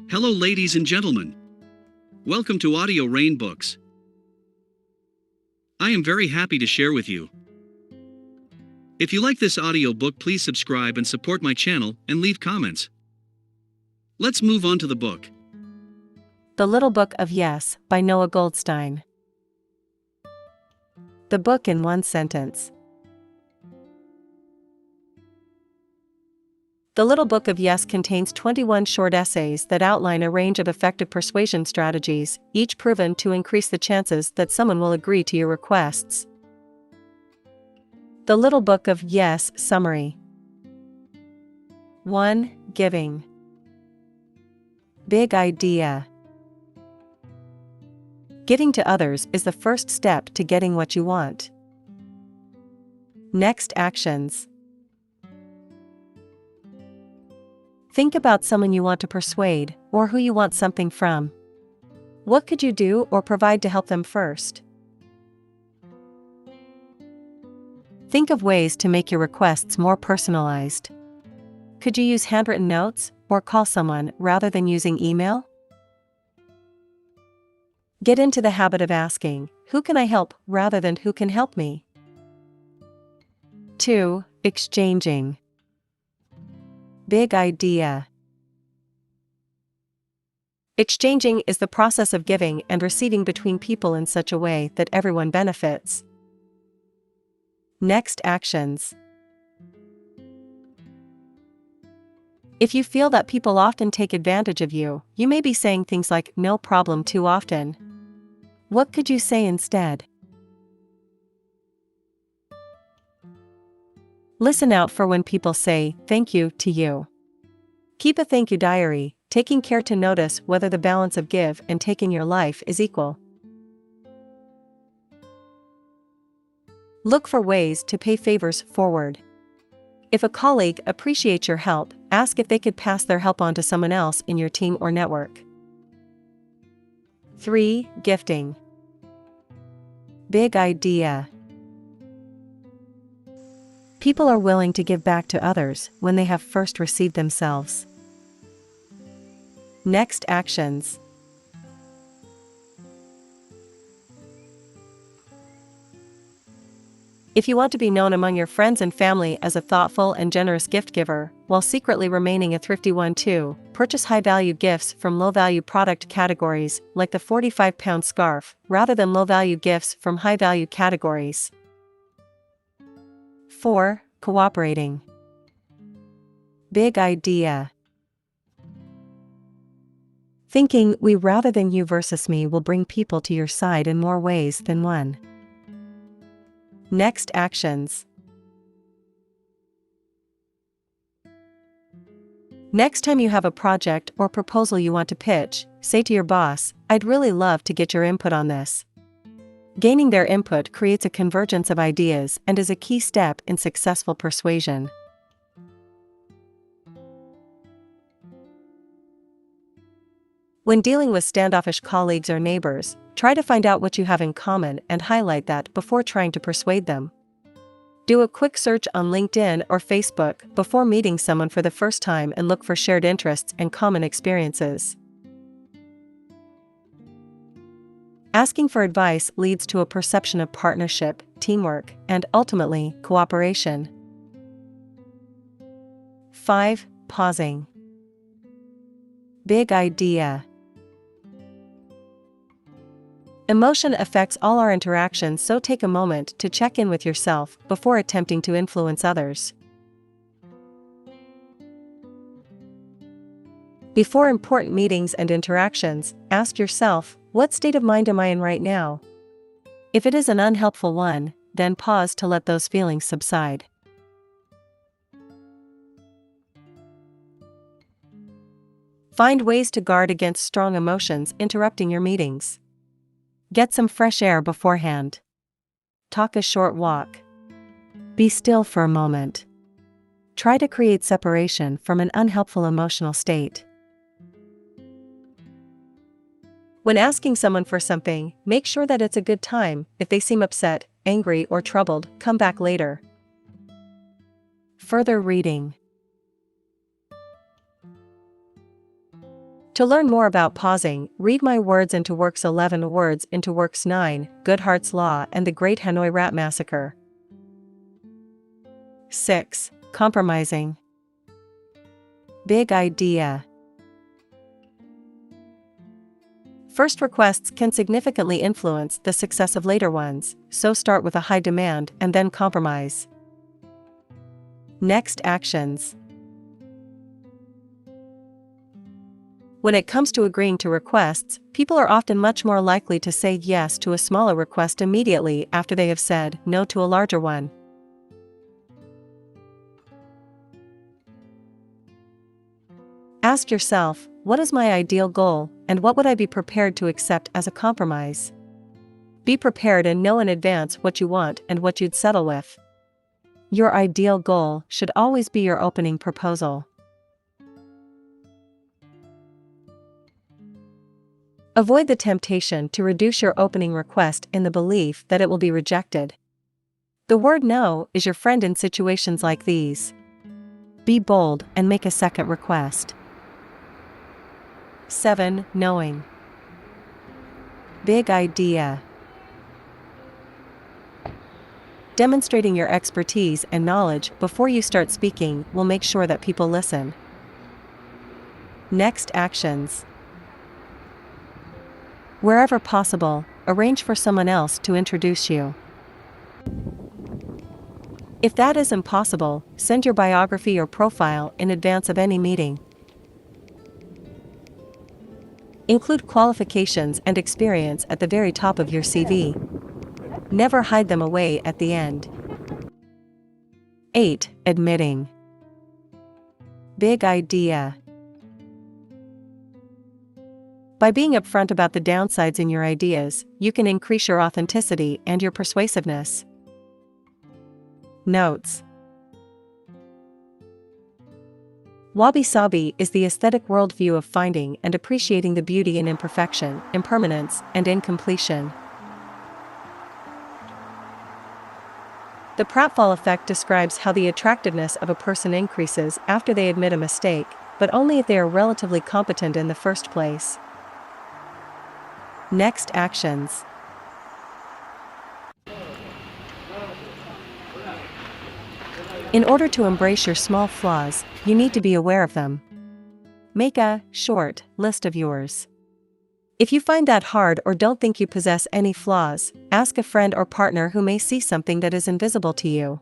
Hello, ladies and gentlemen. Welcome to Audio Rain Books. I am very happy to share with you. If you like this audiobook, please subscribe and support my channel and leave comments. Let's move on to the book. The Little Book of Yes by Noah Goldstein. The book in one sentence. The Little Book of Yes contains 21 short essays that outline a range of effective persuasion strategies, each proven to increase the chances that someone will agree to your requests. The Little Book of Yes Summary. 1. Giving. Big idea. Giving to others is the first step to getting what you want. Next actions. Think about someone you want to persuade, or who you want something from. What could you do or provide to help them first? Think of ways to make your requests more personalized. Could you use handwritten notes, or call someone rather than using email? Get into the habit of asking, "Who can I help?" rather than "Who can help me?" 2. Exchanging. Big idea. Exchanging is the process of giving and receiving between people in such a way that everyone benefits. Next actions. If you feel that people often take advantage of you, you may be saying things like "no problem" too often. What could you say instead? Listen out for when people say "thank you" to you. Keep a thank you diary, taking care to notice whether the balance of give and take in your life is equal. Look for ways to pay favors forward. If a colleague appreciates your help, ask if they could pass their help on to someone else in your team or network. 3. Gifting. Big idea. People are willing to give back to others when they have first received themselves. Next actions. If you want to be known among your friends and family as a thoughtful and generous gift giver, while secretly remaining a thrifty one too, purchase high-value gifts from low-value product categories like the 45-pound scarf, rather than low-value gifts from high-value categories. 4. Cooperating. Big idea. Thinking "we" rather than "you" versus "me" will bring people to your side in more ways than one. Next actions. Next time you have a project or proposal you want to pitch, say to your boss, "I'd really love to get your input on this." Gaining their input creates a convergence of ideas and is a key step in successful persuasion. When dealing with standoffish colleagues or neighbors, try to find out what you have in common and highlight that before trying to persuade them. Do a quick search on LinkedIn or Facebook before meeting someone for the first time and look for shared interests and common experiences. Asking for advice leads to a perception of partnership, teamwork, and ultimately, cooperation. 5. Pausing. Big idea. Emotion affects all our interactions, so take a moment to check in with yourself before attempting to influence others. Before important meetings and interactions, ask yourself, what state of mind am I in right now? If it is an unhelpful one, then pause to let those feelings subside. Find ways to guard against strong emotions interrupting your meetings. Get some fresh air beforehand. Talk a short walk. Be still for a moment. Try to create separation from an unhelpful emotional state. When asking someone for something, make sure that it's a good time. If they seem upset, angry, or troubled, come back later. Further reading. To learn more about pausing, read my Words into Works 11 Words into Works 9, Goodhart's Law and the Great Hanoi Rat Massacre. 6. Compromising. Big idea. First requests can significantly influence the success of later ones, so start with a high demand and then compromise. Next actions. When it comes to agreeing to requests, people are often much more likely to say yes to a smaller request immediately after they have said no to a larger one. Ask yourself, what is my ideal goal, and what would I be prepared to accept as a compromise? Be prepared and know in advance what you want and what you'd settle with. Your ideal goal should always be your opening proposal. Avoid the temptation to reduce your opening request in the belief that it will be rejected. The word no is your friend in situations like these. Be bold and make a second request. 7. Knowing. Big idea. Demonstrating your expertise and knowledge before you start speaking will make sure that people listen. Next actions. Wherever possible, arrange for someone else to introduce you. If that is impossible, send your biography or profile in advance of any meeting. Include qualifications and experience at the very top of your CV. Never hide them away at the end. 8. Admitting. Big idea. By being upfront about the downsides in your ideas, you can increase your authenticity and your persuasiveness. Notes. Wabi-sabi is the aesthetic worldview of finding and appreciating the beauty in imperfection, impermanence, and incompletion. The pratfall effect describes how the attractiveness of a person increases after they admit a mistake, but only if they are relatively competent in the first place. Next actions. In order to embrace your small flaws, you need to be aware of them. Make a short list of yours. If you find that hard or don't think you possess any flaws, ask a friend or partner who may see something that is invisible to you.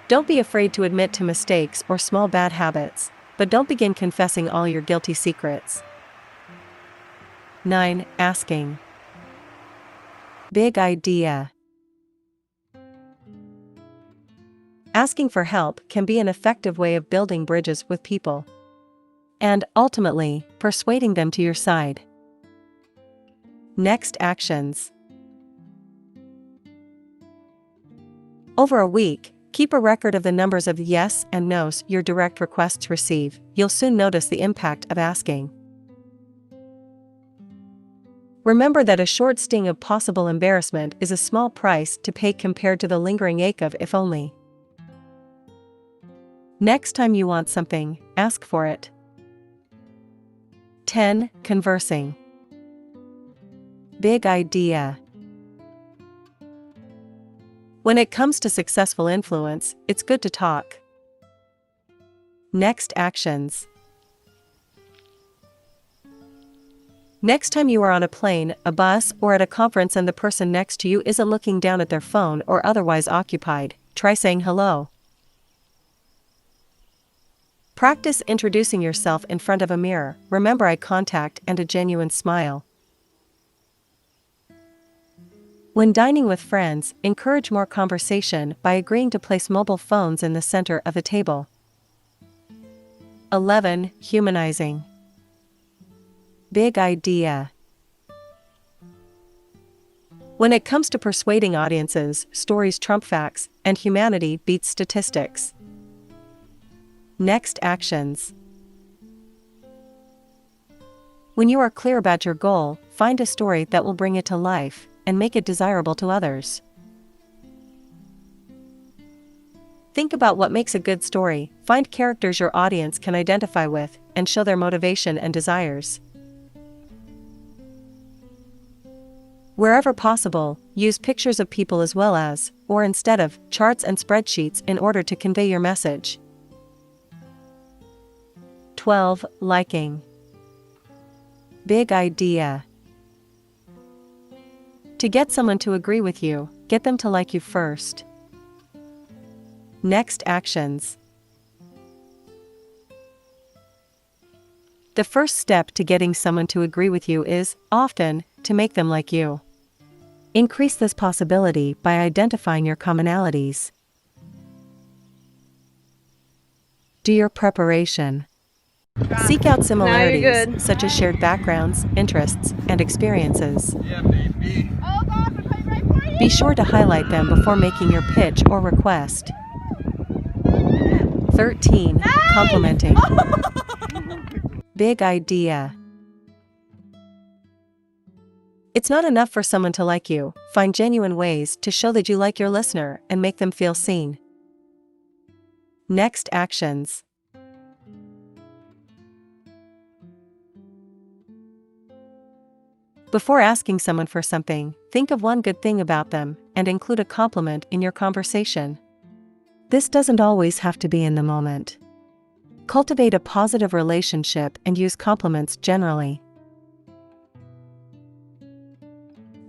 Don't be afraid to admit to mistakes or small bad habits, but don't begin confessing all your guilty secrets. 9. Asking. Big idea. Asking for help can be an effective way of building bridges with people. And, ultimately, persuading them to your side. Next actions. Over a week, keep a record of the numbers of yes and no's your direct requests receive. You'll soon notice the impact of asking. Remember that a short sting of possible embarrassment is a small price to pay compared to the lingering ache of if only. Next time you want something, ask for it. 10. Conversing. Big idea. When it comes to successful influence, it's good to talk. Next actions. Next time you are on a plane, a bus, or at a conference and the person next to you isn't looking down at their phone or otherwise occupied, try saying hello. Practice introducing yourself in front of a mirror. Remember eye contact and a genuine smile. When dining with friends, encourage more conversation by agreeing to place mobile phones in the center of the table. 11. Humanizing. Big idea. When it comes to persuading audiences, stories trump facts, and humanity beats statistics. Next actions. When you are clear about your goal, find a story that will bring it to life and make it desirable to others. Think about what makes a good story, find characters your audience can identify with, and show their motivation and desires. Wherever possible, use pictures of people as well as, or instead of, charts and spreadsheets in order to convey your message. 12. Liking. Big idea. To get someone to agree with you, get them to like you first. Next actions. The first step to getting someone to agree with you is, often, to make them like you. Increase this possibility by identifying your commonalities. Do your preparation. Seek out similarities, such as shared backgrounds, interests, and experiences. Yeah, baby. Be sure to highlight them before making your pitch or request. 13. Complimenting. Big idea. It's not enough for someone to like you. Find genuine ways to show that you like your listener and make them feel seen. Next actions. Before asking someone for something, think of one good thing about them and include a compliment in your conversation. This doesn't always have to be in the moment. Cultivate a positive relationship and use compliments generally.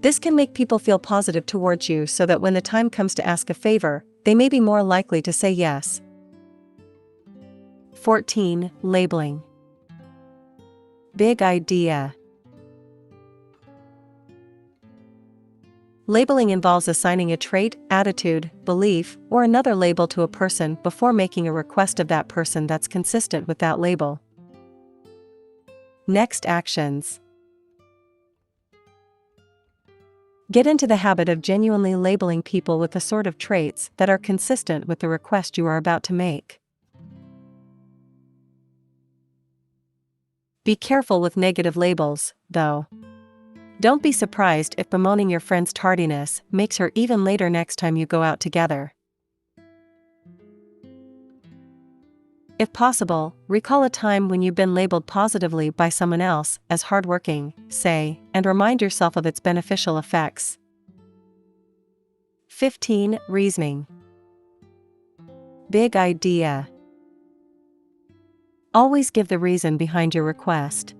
This can make people feel positive towards you so that when the time comes to ask a favor, they may be more likely to say yes. 14. Labeling. Big idea. Labeling involves assigning a trait, attitude, belief, or another label to a person before making a request of that person that's consistent with that label. Next actions. Get into the habit of genuinely labeling people with the sort of traits that are consistent with the request you are about to make. Be careful with negative labels, though. Don't be surprised if bemoaning your friend's tardiness makes her even later next time you go out together. If possible, recall a time when you've been labeled positively by someone else as hardworking, say, and remind yourself of its beneficial effects. 15. Reasoning. Big idea. Always give the reason behind your request.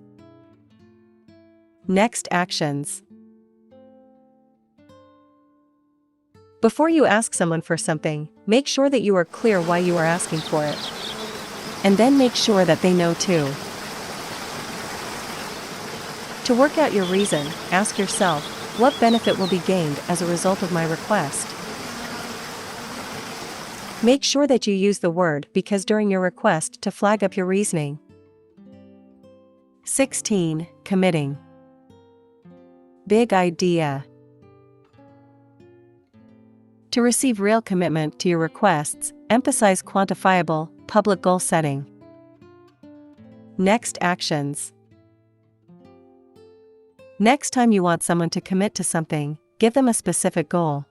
Next actions. Before you ask someone for something, make sure that you are clear why you are asking for it. And then make sure that they know too. To work out your reason, ask yourself, what benefit will be gained as a result of my request? Make sure that you use the word because during your request to flag up your reasoning. 16. Committing. Big idea. To receive real commitment to your requests, emphasize quantifiable, public goal setting. Next actions. Next time you want someone to commit to something, give them a specific goal.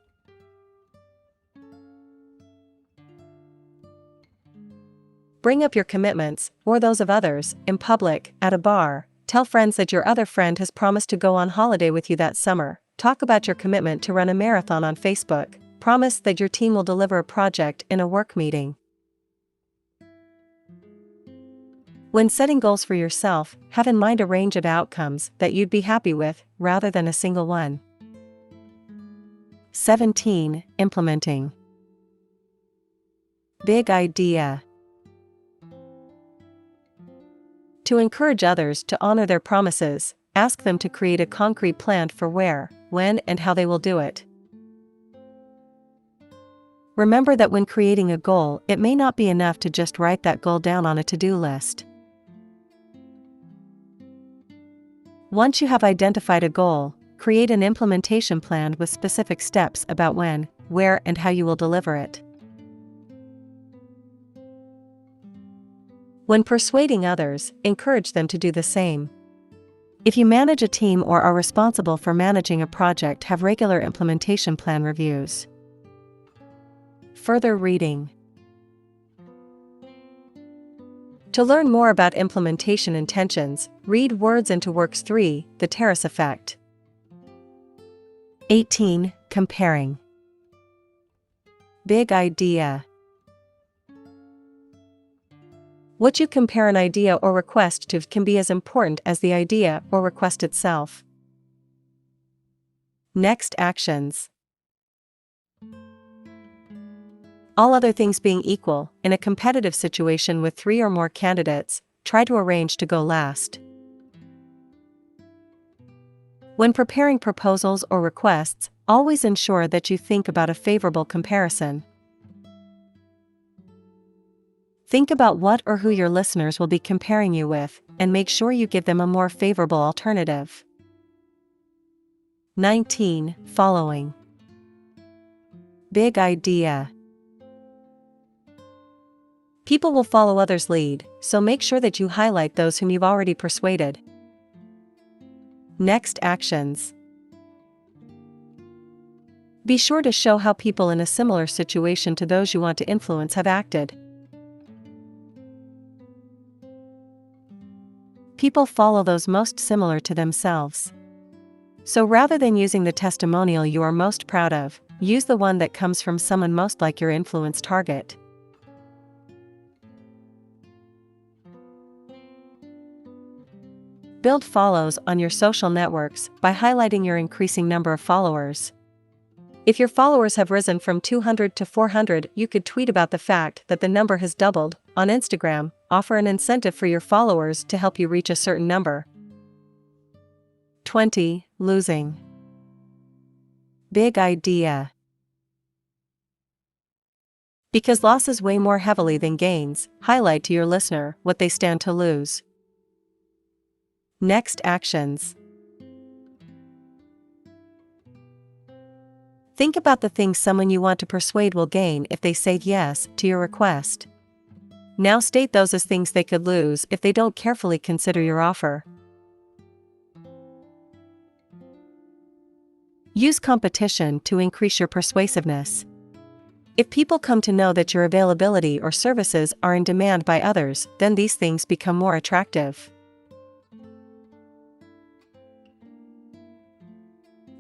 Bring up your commitments, or those of others, in public, at a bar. Tell friends that your other friend has promised to go on holiday with you that summer. Talk about your commitment to run a marathon on Facebook. Promise that your team will deliver a project in a work meeting. When setting goals for yourself, have in mind a range of outcomes that you'd be happy with, rather than a single one. 17. Implementing. Big idea. To encourage others to honor their promises, ask them to create a concrete plan for where, when, and how they will do it. Remember that when creating a goal, it may not be enough to just write that goal down on a to-do list. Once you have identified a goal, create an implementation plan with specific steps about when, where, and how you will deliver it. When persuading others, encourage them to do the same. If you manage a team or are responsible for managing a project, have regular implementation plan reviews. Further reading. To learn more about implementation intentions, read Words into Works 3, The Terrace Effect. 18. Comparing. Big idea. What you compare an idea or request to can be as important as the idea or request itself. Next actions. All other things being equal, in a competitive situation with 3 or more candidates, try to arrange to go last. When preparing proposals or requests, always ensure that you think about a favorable comparison. Think about what or who your listeners will be comparing you with, and make sure you give them a more favorable alternative. 19. Following. Big idea. People will follow others' lead, so make sure that you highlight those whom you've already persuaded. Next actions. Be sure to show how people in a similar situation to those you want to influence have acted. People follow those most similar to themselves. So rather than using the testimonial you are most proud of, use the one that comes from someone most like your influence target. Build follows on your social networks by highlighting your increasing number of followers. If your followers have risen from 200 to 400, you could tweet about the fact that the number has doubled. On Instagram, offer an incentive for your followers to help you reach a certain number. 20. Losing. Big idea. Because losses weigh more heavily than gains, highlight to your listener what they stand to lose. Next actions. Think about the things someone you want to persuade will gain if they say yes to your request. Now state those as things they could lose if they don't carefully consider your offer. Use competition to increase your persuasiveness. If people come to know that your availability or services are in demand by others, then these things become more attractive.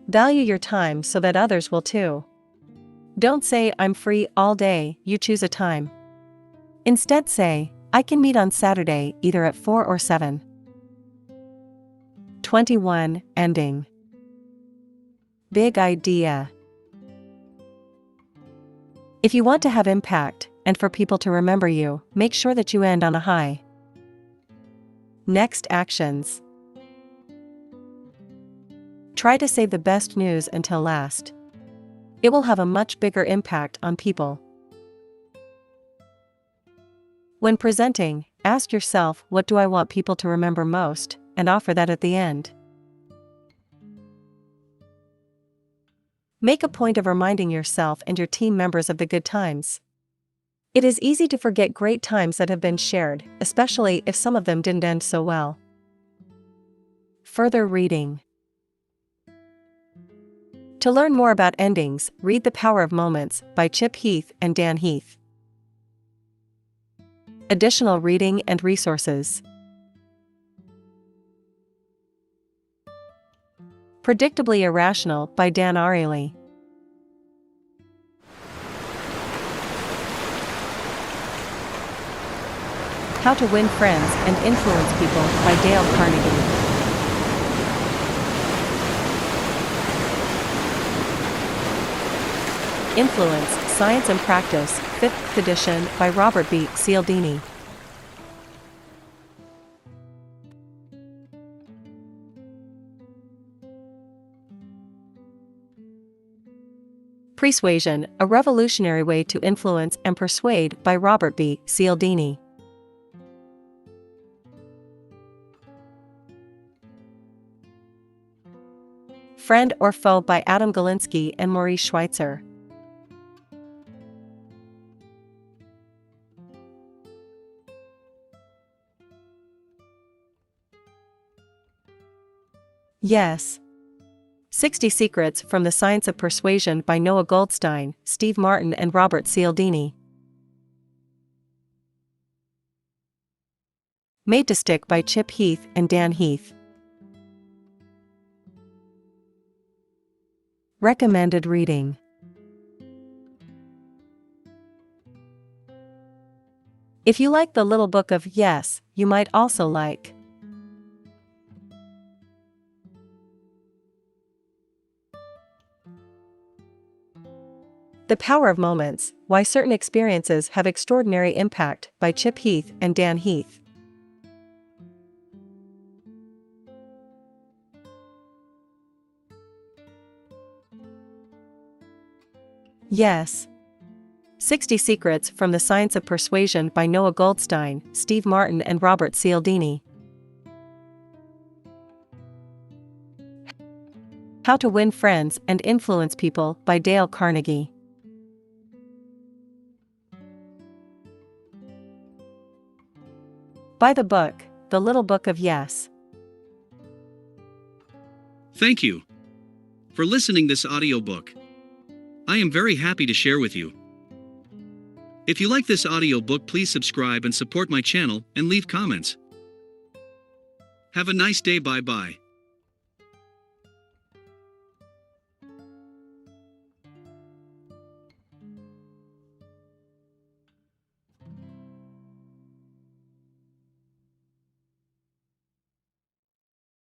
Value your time so that others will too. Don't say, "I'm free all day," you choose a time. Instead say, "I can meet on Saturday either at 4 or 7. 21. Ending. Big idea. If you want to have impact, and for people to remember you, make sure that you end on a high. Next actions. Try to save the best news until last. It will have a much bigger impact on people. When presenting, ask yourself, what do I want people to remember most, and offer that at the end. Make a point of reminding yourself and your team members of the good times. It is easy to forget great times that have been shared, especially if some of them didn't end so well. Further reading. To learn more about endings, read The Power of Moments by Chip Heath and Dan Heath. Additional reading and resources. Predictably Irrational by Dan Ariely. How to Win Friends and Influence People by Dale Carnegie. Influence, Science and Practice, 5th edition by Robert B. Cialdini. Persuasion, A Revolutionary Way to Influence and Persuade by Robert B. Cialdini. Friend or Foe by Adam Galinsky and Maurice Schweitzer. Yes. 60 Secrets from the Science of Persuasion by Noah Goldstein, Steve Martin and Robert Cialdini. Made to Stick by Chip Heath and Dan Heath. Recommended reading. If you like The Little Book of Yes, you might also like The Power of Moments, Why Certain Experiences Have Extraordinary Impact by Chip Heath and Dan Heath. Yes. 60 Secrets from the Science of Persuasion by Noah Goldstein, Steve Martin and Robert Cialdini. How to Win Friends and Influence People by Dale Carnegie. Buy the book, The Little Book of Yes. Thank you for listening this audiobook. I am very happy to share with you. If you like this audiobook, please subscribe and support my channel and leave comments. Have a nice day. Bye bye.